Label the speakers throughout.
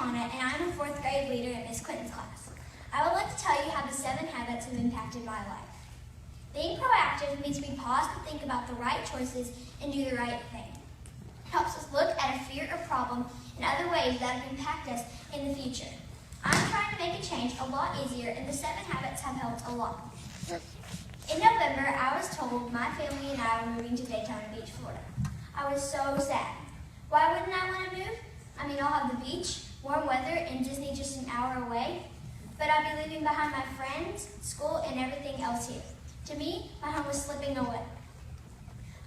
Speaker 1: Connor, and I'm a 4th grade leader in Miss Clinton's class. I would like to tell you how the 7 habits have impacted my life. Being proactive means we pause to think about the right choices and do the right thing. It helps us look at a fear or problem in other ways that impact us in the future. I'm trying to make a change a lot easier, and the 7 habits have helped a lot. In November, I was told my family and I were moving to Daytona Beach, Florida. I was so sad. Why wouldn't I want to move? I mean, I'll have the beach, warm weather, and Disney just an hour away. But I'd be leaving behind my friends, school, and everything else here. To me, my home was slipping away.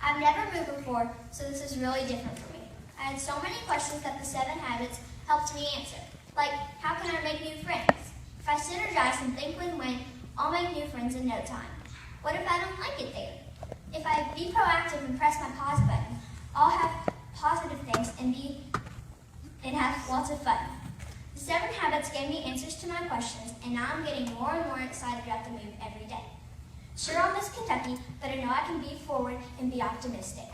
Speaker 1: I've never moved before, so this is really different for me. I had so many questions that the 7 habits helped me answer. Like, how can I make new friends? If I synergize and think win-win, I'll make new friends in no time. What if I don't like it there? If I be proactive and press my pause button, I'll have positive things and have lots of fun. The 7 habits gave me answers to my questions, and now I'm getting more and more excited about the move every day. Sure, I'll miss Kentucky, but I know I can be forward and be optimistic.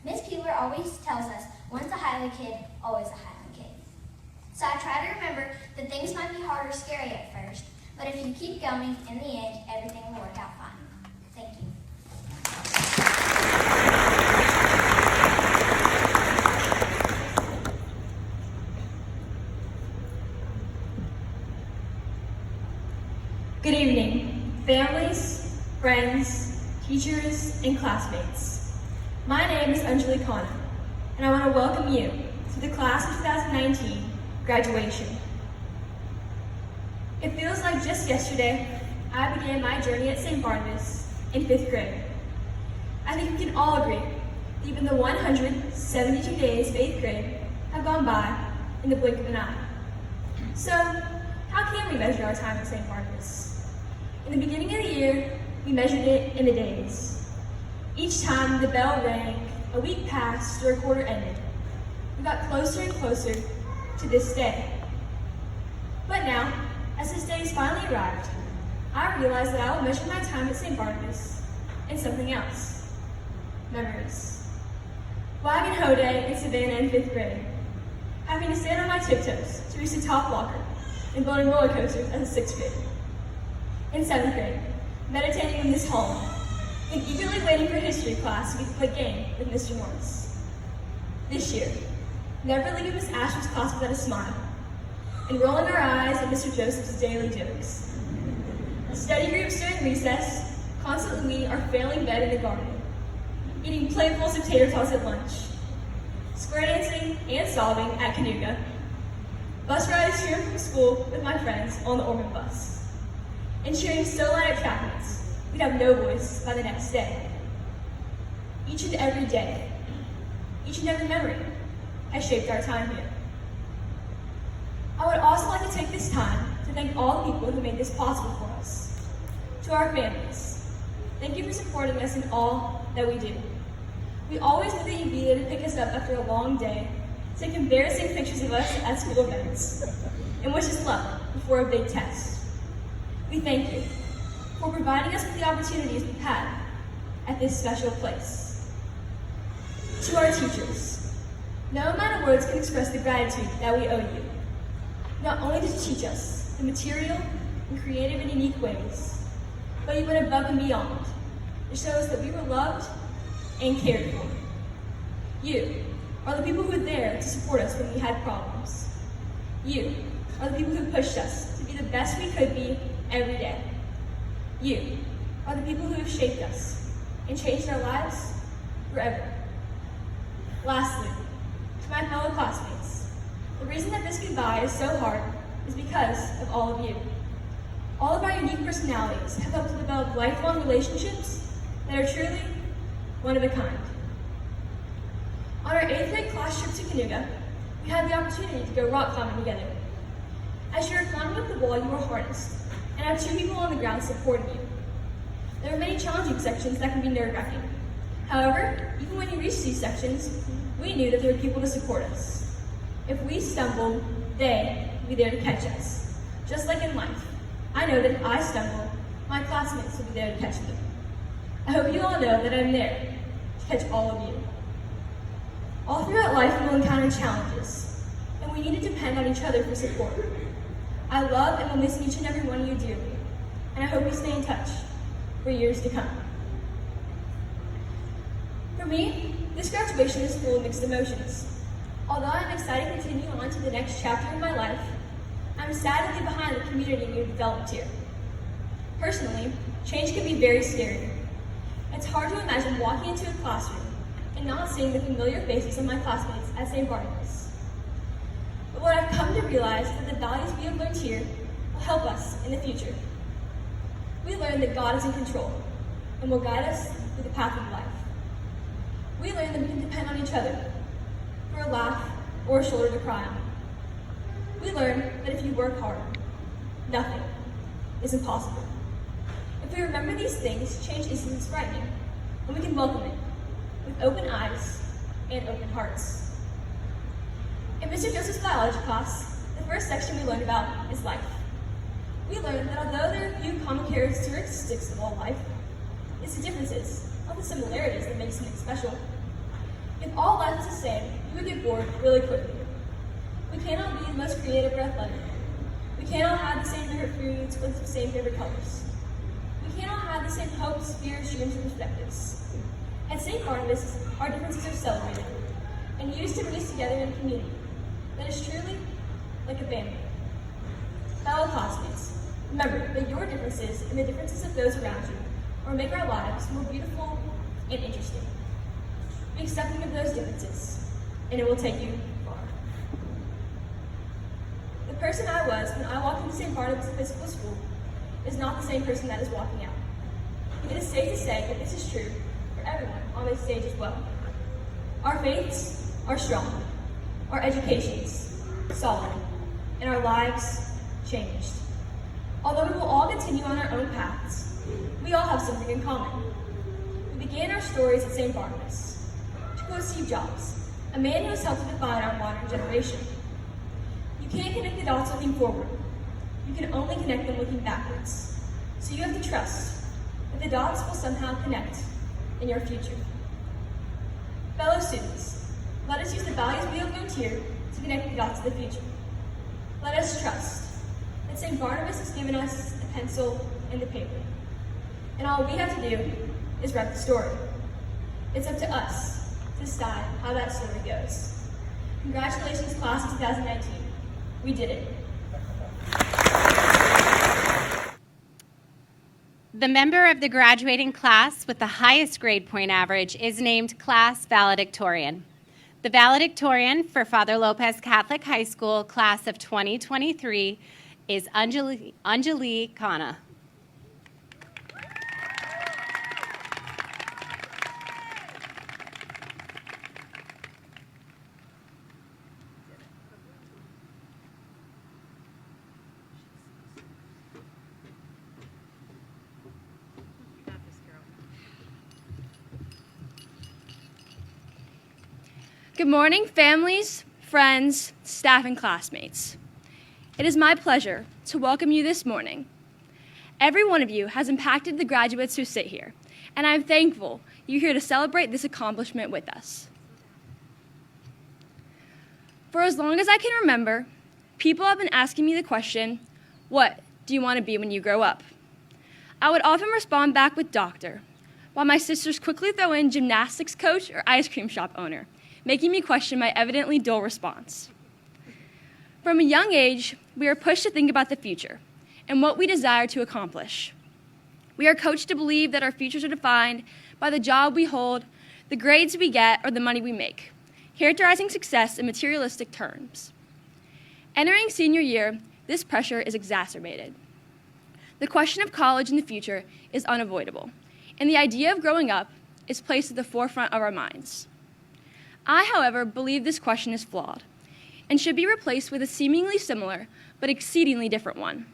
Speaker 1: Miss Peeler always tells us, once a Highland kid, always a Highland kid. So I try to remember that things might be hard or scary at first, but if you keep going, in the end, everything will work out fine. Thank you.
Speaker 2: Good evening, families, friends, teachers, and classmates. My name is Anjali, and I want to welcome you to the class of 2019 graduation. It feels like just yesterday, I began my journey at St. Barnabas in 5th grade. I think we can all agree that even the 172 days of 8th grade have gone by in the blink of an eye. So, how can we measure our time at St. Barnabas? In the beginning of the year, we measured it in the days. Each time the bell rang, a week passed or a quarter ended. We got closer and closer to this day. But now, as this day has finally arrived, I realize that I will measure my time at St. Barnabas in something else. Memories. Wagon Ho Day in Savannah in 5th grade. Having to stand on my tiptoes to reach the top locker and building roller coasters as a 6th grader. In 7th grade, meditating in this hall and eagerly waiting for history class so we could play game with Mr. Morris. This year, never leaving Miss Ashford's class without a smile and rolling our eyes at Mr. Joseph's daily jokes. Study groups during recess, constantly eating our failing bed in the garden, eating platefuls of tater tots at lunch, square dancing and solving at Canuga, bus rides to and from school with my friends on the Ormond bus, and cheering so loud at track meets, we'd have no voice by the next day. Each and every day, each and every memory has shaped our time here. I would also like to take this time to thank all the people who made this possible for us. To our families, thank you for supporting us in all that we do. We always knew that you'd be there to pick us up after a long day, take embarrassing pictures of us at school events, and wish us luck before a big test. We thank you for providing us with the opportunities we've had at this special place. To our teachers, no amount of words can express the gratitude that we owe you. Not only did you teach us the material in creative and unique ways, but you went above and beyond to show us that we were loved and cared for. You are the people who were there to support us when we had problems. You are the people who pushed us to be the best we could be every day. You are the people who have shaped us and changed our lives forever. Lastly, to my fellow classmates, the reason that this goodbye is so hard is because of all of you. All of our unique personalities have helped to develop lifelong relationships that are truly one of a kind. On our 8th grade class trip to Canuga, we had the opportunity to go rock climbing together. As you were climbing up the wall, you were harnessed, and had 2 people on the ground supporting you. There are many challenging sections that can be nerve-wracking. However, even when you reach these sections, we knew that there were people to support us. If we stumbled, they would be there to catch us. Just like in life, I know that if I stumble, my classmates will be there to catch me. I hope you all know that I'm there to catch all of you. All throughout life, we will encounter challenges, and we need to depend on each other for support. I love and will miss each and every one of you dearly, and I hope you stay in touch for years to come. For me, this graduation is full of mixed emotions. Although I'm excited to continue on to the next chapter of my life, I'm sad to leave behind the community we have developed here. Personally, change can be very scary. It's hard to imagine walking into a classroom and not seeing the familiar faces of my classmates at St. Barnabas. But what I've come to realize is that the values we have learned here will help us in the future. We learned that God is in control and will guide us through the path of life. We learned that we can depend on each other for a laugh or a shoulder to cry on. We learned that if you work hard, nothing is impossible. If we remember these things, change isn't as frightening, and we can welcome it with open eyes and open hearts. In Mr. Joseph's biology class, the first section we learned about is life. We learned that although there are few common characteristics of all life, it's the differences, not the similarities, that make something special. If all life is the same, you would get bored really quickly. We cannot be the most creative or athletic. We cannot have the same favorite foods or the same favorite colors. We cannot have the same hopes, fears, dreams, and perspectives. At St. Barnabas, our differences are celebrated and used to bring us together in a community that is truly like a family. Fellow classmates, remember that your differences and the differences of those around you will make our lives more beautiful and interesting. Be accepting of those differences, and it will take you far. The person I was when I walked into St. Barnabas Episcopal School is not the same person that is walking out. It is safe to say that this is true for everyone on this stage as well. Our faiths are strong, our educations solid, and our lives changed. Although we will all continue on our own paths, we all have something in common. We began our stories at St. Barnabas. To quote Steve Jobs, a man who has helped to define our modern generation. You can't connect the dots looking forward. You can only connect them looking backwards. So you have to trust that the dots will somehow connect in your future. Fellow students, let us use the values we have learned here to connect the dots to the future. Let us trust that St. Barnabas has given us the pencil and the paper. And all we have to do is write the story. It's up to us to decide how that story goes. Congratulations, class of 2019. We did it.
Speaker 3: The member of the graduating class with the highest grade point average is named class valedictorian. The valedictorian for Father Lopez Catholic High School class of 2023 is Anjali Khanna.
Speaker 2: Good morning, families, friends, staff, and classmates. It is my pleasure to welcome you this morning. Every one of you has impacted the graduates who sit here, and I'm thankful you're here to celebrate this accomplishment with us. For as long as I can remember, people have been asking me the question, what do you want to be when you grow up? I would often respond back with doctor, while my sisters quickly throw in gymnastics coach or ice cream shop owner, making me question my evidently dull response. From a young age, we are pushed to think about the future and what we desire to accomplish. We are coached to believe that our futures are defined by the job we hold, the grades we get, or the money we make, characterizing success in materialistic terms. Entering senior year, this pressure is exacerbated. The question of college in the future is unavoidable, and the idea of growing up is placed at the forefront of our minds. I, however, believe this question is flawed and should be replaced with a seemingly similar but exceedingly different one.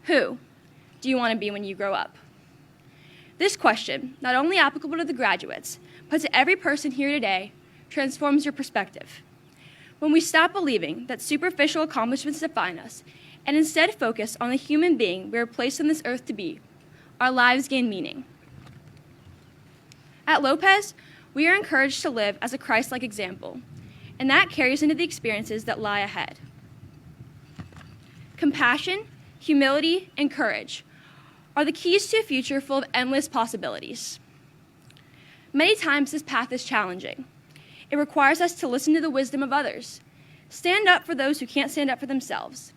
Speaker 2: Who do you want to be when you grow up? This question, not only applicable to the graduates, but to every person here today, transforms your perspective. When we stop believing that superficial accomplishments define us and instead focus on the human being we are placed on this earth to be, our lives gain meaning. At Lopez, we are encouraged to live as a Christ-like example, and that carries into the experiences that lie ahead. Compassion, humility, and courage are the keys to a future full of endless possibilities. Many times this path is challenging. It requires us to listen to the wisdom of others, stand up for those who can't stand up for themselves,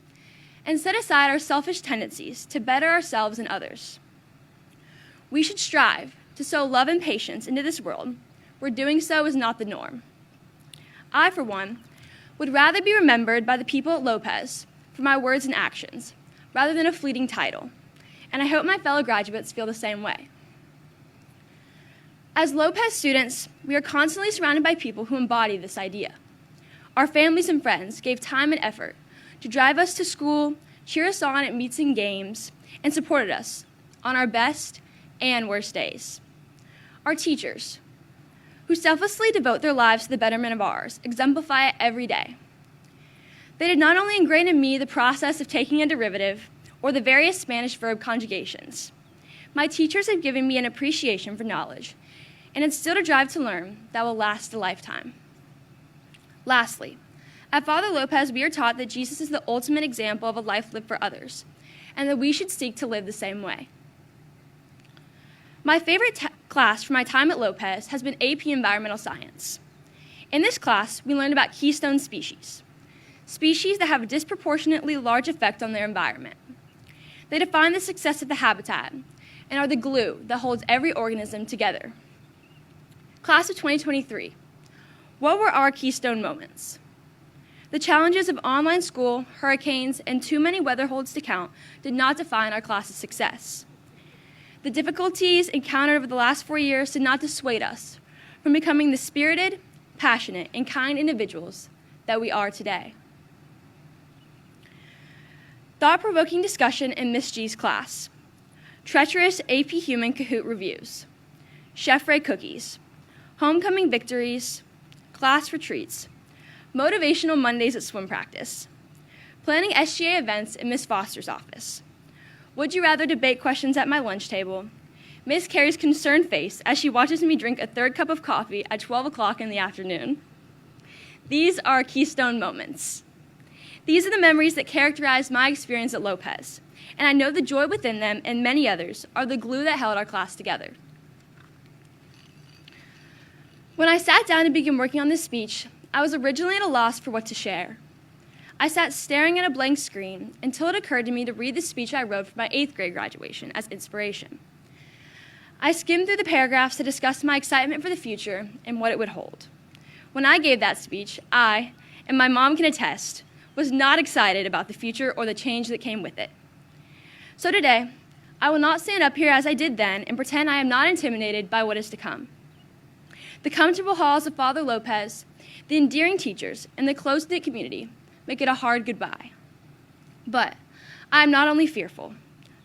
Speaker 2: and set aside our selfish tendencies to better ourselves and others. We should strive to sow love and patience into this world where doing so is not the norm. I, for one, would rather be remembered by the people at Lopez for my words and actions rather than a fleeting title, and I hope my fellow graduates feel the same way. As Lopez students, we are constantly surrounded by people who embody this idea. Our families and friends gave time and effort to drive us to school, cheer us on at meets and games, and supported us on our best and worst days. Our teachers, who selflessly devote their lives to the betterment of ours, exemplify it every day. They did not only ingrain in me the process of taking a derivative or the various Spanish verb conjugations. My teachers have given me an appreciation for knowledge and instilled a drive to learn that will last a lifetime. Lastly, at Father Lopez, we are taught that Jesus is the ultimate example of a life lived for others, and that we should seek to live the same way. My favorite class from my time at Lopez has been AP Environmental Science. In this class, we learned about keystone species that have a disproportionately large effect on their environment. They define the success of the habitat and are the glue that holds every organism together. Class of 2023, what were our keystone moments? The challenges of online school, hurricanes, and too many weather holds to count did not define our class's success. The difficulties encountered over the last 4 years did not dissuade us from becoming the spirited, passionate, and kind individuals that we are today. Thought-provoking discussion in Miss G's class. Treacherous AP Human Kahoot reviews. Chef Ray cookies. Homecoming victories. Class retreats. Motivational Mondays at swim practice. Planning SGA events in Miss Foster's office. Would you rather debate questions at my lunch table? Miss Carey's concerned face as she watches me drink a third cup of coffee at 12 o'clock in the afternoon. These are keystone moments. These are the memories that characterize my experience at Lopez, and I know the joy within them and many others are the glue that held our class together. When I sat down to begin working on this speech, I was originally at a loss for what to share. I sat staring at a blank screen until it occurred to me to read the speech I wrote for my 8th grade graduation as inspiration. I skimmed through the paragraphs to discuss my excitement for the future and what it would hold. When I gave that speech, I, and my mom can attest, was not excited about the future or the change that came with it. So today, I will not stand up here as I did then and pretend I am not intimidated by what is to come. The comfortable halls of Father Lopez, the endearing teachers, and the close-knit community make it a hard goodbye. But I am not only fearful,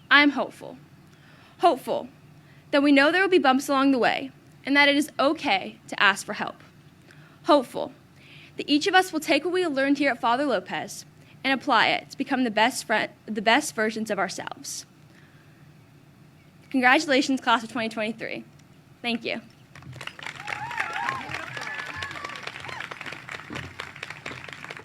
Speaker 2: I am hopeful. Hopeful that we know there will be bumps along the way and that it is okay to ask for help. Hopeful that each of us will take what we have learned here at Father Lopez and apply it to become the best versions of ourselves. Congratulations, class of 2023. Thank you.